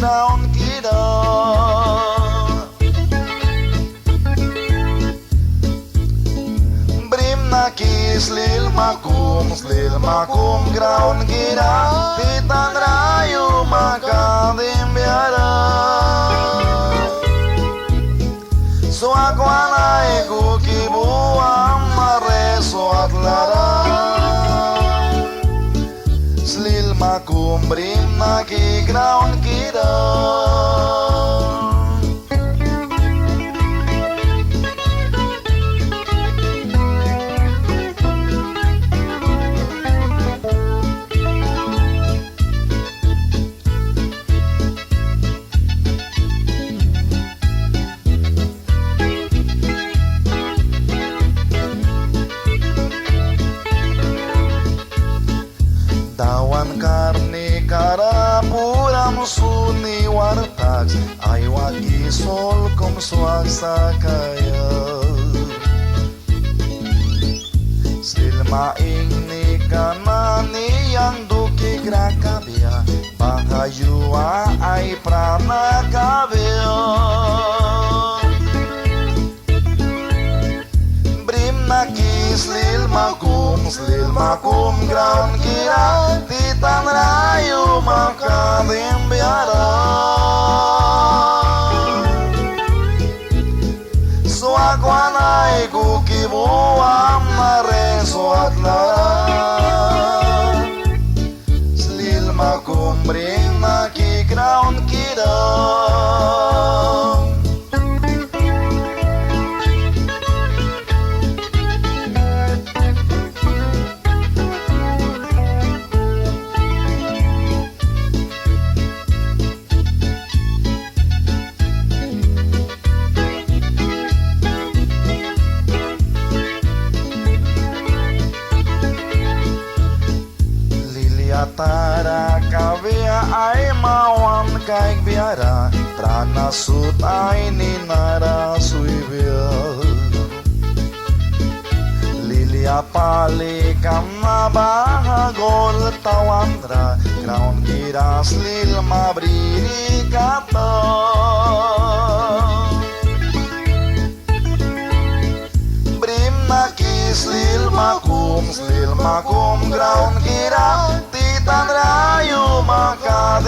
graun kita. Brim naki slil makum graun kita. Titan rayu maka dimbiara. Suak walai ku kibuang mare suat lara. Slil makum brim naki graun kita. Dawan karni karapuram suni wartags ay wagi sol kom swaksa kaya. Silma ing ni kanani yang duki grakabya bahayua ay prana kabya. Brim naki slil makum graun kira. Titan rayu maka dimbiara. Suak wanai ku kibuang mare suat lara. Slil makum bring naki graun kita. Tara kavya ay mawan kaig biara. Trana sut ay ninara suibya. Lilia pali kamna bahagol tawandra. Graun kira slil mabriri kata. Brim naki slil makum graun kira. Titan rayu maka